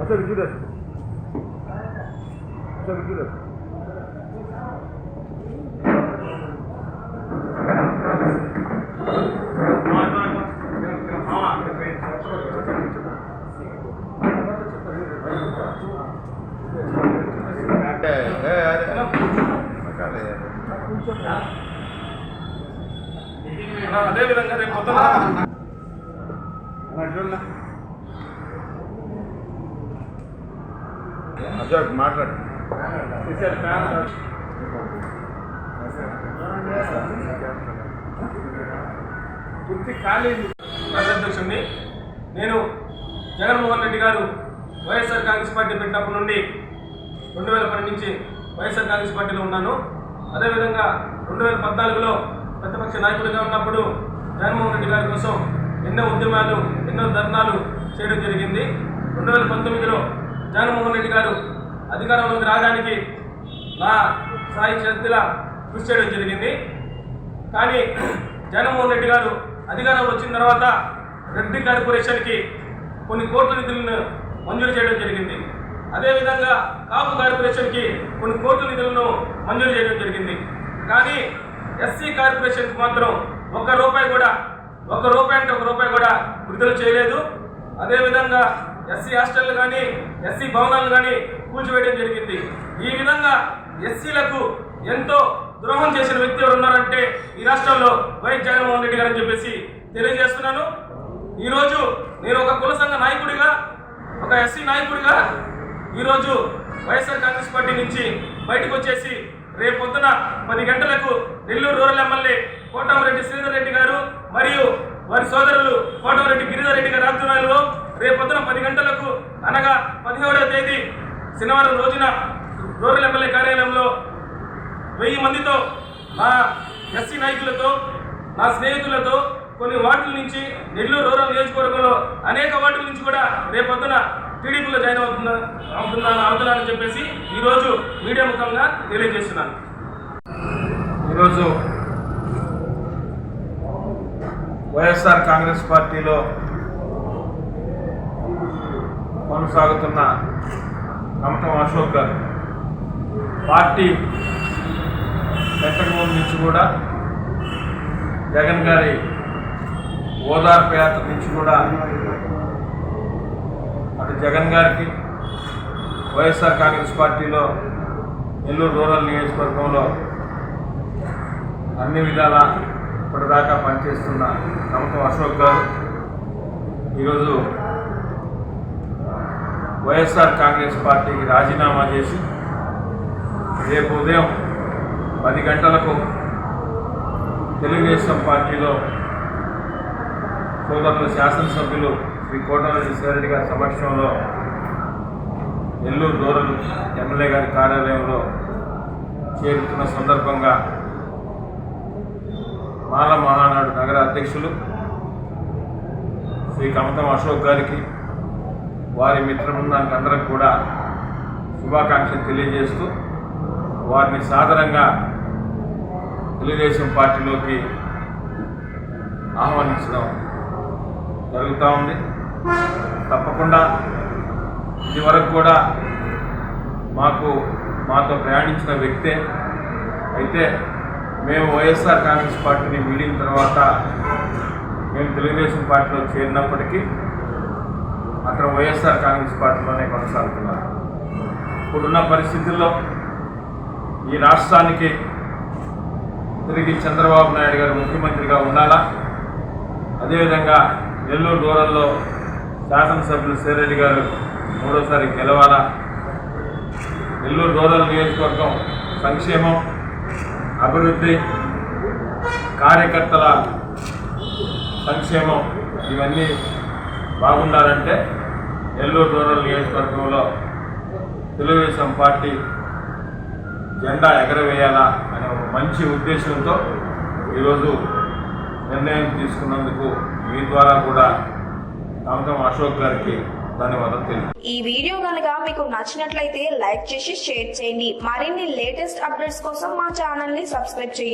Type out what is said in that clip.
अच्छा विजय अच्छा विजय అదే విధంగా రేపు పొద్దున అశోక్ మాట్లాడు పూర్తి ఖాళీ అధ్యక్షుడిని. నేను జగన్మోహన్ రెడ్డి గారు వైఎస్ఆర్ కాంగ్రెస్ పార్టీ పెట్టినప్పటి నుండి 2010 నుంచి వైఎస్ఆర్ కాంగ్రెస్ పార్టీలో ఉన్నాను. అదేవిధంగా 2014లో ప్రతిపక్ష నాయకుడిగా ఉన్నప్పుడు జగన్మోహన్ రెడ్డి గారి కోసం ఎన్నో ఉద్యమాలు ఎన్నో ధర్నాలు చేయడం జరిగింది. 2019లో జగన్మోహన్ రెడ్డి గారు అధికారంలోకి రావడానికి నా సాయి శక్తిలా కృషి చేయడం జరిగింది. కానీ జగన్మోహన్ రెడ్డి గారు అధికారంలో వచ్చిన తర్వాత రెడ్డి కార్పొరేషన్కి కొన్ని కోట్ల నిధులను మంజూరు చేయడం జరిగింది. అదేవిధంగా కాపు కార్పొరేషన్కి కొన్ని కోట్ల నిధులను మంజూరు చేయడం జరిగింది. కానీ ఎస్సీ కార్పొరేషన్కి మాత్రం ఒక్క రూపాయి కూడా విడుదల చేయలేదు. అదేవిధంగా ఎస్సీ హాస్టళ్లు కానీ ఎస్సీ భవనాలు కానీ కూల్చివేయడం జరిగింది. ఈ విధంగా ఎస్సీలకు ఎంతో ద్రోహం చేసిన వ్యక్తి ఎవరు ఉన్నారంటే ఈ రాష్ట్రంలో వైఎస్ జగన్మోహన్ రెడ్డి గారు అని చెప్పేసి తెలియజేస్తున్నాను. ఈరోజు నేను ఒక కుల సంఘ నాయకుడిగా ఒక ఎస్సీ నాయకుడిగా ఈరోజు వైఎస్ఆర్ కాంగ్రెస్ పార్టీ నుంచి బయటకు వచ్చేసి రేపు పొద్దున 10 గంటలకు నెల్లూరు రూరల్ ఎమ్మెల్యే కోటమిరెడ్డి శ్రీధర్ రెడ్డి గారు మరియు వారి సోదరులు కోటమిరెడ్డి గిరిధర్ రెడ్డి గారి ఆధ్వర్యంలో రేపు పొద్దున 10 గంటలకు అనగా 17వ తేదీ శనివారం రోజున రూరల్ ఎమ్మెల్యే కార్యాలయంలో 1000 మందితో నా ఎస్సీ నాయకులతో నా స్నేహితులతో కొన్ని వార్డుల నుంచి నెల్లూరు రూరల్ నియోజకవర్గంలో అనేక వార్డుల నుంచి కూడా రేపు పొద్దున టీడీపీలో జాయిన్ అవుతున్నానని చెప్పేసి ఈరోజు మీడియా ముఖంగా తెలియజేస్తున్నాను. ఈరోజు వైఎస్ఆర్ కాంగ్రెస్ పార్టీలో కొనసాగుతున్న కమతం అశోక్ గారు పార్టీ పెట్టక ముందు నుంచి కూడా జగన్ గారి ఓదార్పు యాత్ర నుంచి కూడా అటు జగన్ గారికి వైఎస్ఆర్ కాంగ్రెస్ పార్టీలో నెల్లూరు రూరల్ నియోజకవర్గంలో అన్ని విధాలా ఇప్పటిదాకా పనిచేస్తున్న కమతం అశోక్ గారు ఈరోజు వైఎస్ఆర్ కాంగ్రెస్ పార్టీకి రాజీనామా చేసి రేపు ఉదయం 10 గంటలకు తెలుగుదేశం పార్టీలో సోదరులు శాసనసభ్యులు శ్రీ కోటమిరెడ్డి శ్రీధర్ గారి సమక్షంలో నెల్లూరు రూరల్ ఎమ్మెల్యే గారి కార్యాలయంలో చేరుతున్న సందర్భంగా మాల మహానాడు నగర అధ్యక్షులు శ్రీ కమతం అశోక్ గారికి వారి మిత్ర బృందానికి అందరికి కూడా శుభాకాంక్షలు తెలియజేస్తూ వారిని సాదరంగా తెలుగుదేశం పార్టీలోకి ఆహ్వానించడం జరుగుతూ ఉంది. తప్పకుండా ఇదివరకు కూడా మాతో ప్రయాణించిన వ్యక్తే అయితే మేము వైఎస్ఆర్ కాంగ్రెస్ పార్టీని వీడిన తర్వాత మేము తెలుగుదేశం పార్టీలో చేరినప్పటికీ అక్కడ వైఎస్ఆర్ కాంగ్రెస్ పార్టీలోనే కొనసాగుతున్నారు. ఇప్పుడున్న పరిస్థితుల్లో ఈ రాష్ట్రానికి తిరిగి చంద్రబాబు నాయుడు గారు ముఖ్యమంత్రిగా ఉండాలా, అదేవిధంగా నెల్లూరు రూరల్లో శాసనసభ్యులు శ్రీరెడ్డి గారు 3వసారి గెలవాలా, నెల్లూరు రూరల్ నియోజకవర్గం సంక్షేమం అభివృద్ధి కార్యకర్తల సంక్షేమం ఇవన్నీ బాగుండాలంటే నెల్లూరు రూరల్ నియోజకవర్గంలో తెలుగుదేశం పార్టీ జెండా ఎగరవేయాలా అనే ఒక మంచి ఉద్దేశంతో ఈరోజు నిర్ణయం తీసుకున్నందుకు మీ ద్వారా కూడా కమతం అశోక్ గారికి ధన్యవాదాలు తెలియదు. ఈ వీడియో కనుక మీకు నచ్చినట్లయితే లైక్ చేసి షేర్ చేయండి. మరిన్ని లేటెస్ట్ అప్డేట్స్ కోసం మా ఛానల్ ని సబ్స్క్రైబ్ చేయండి.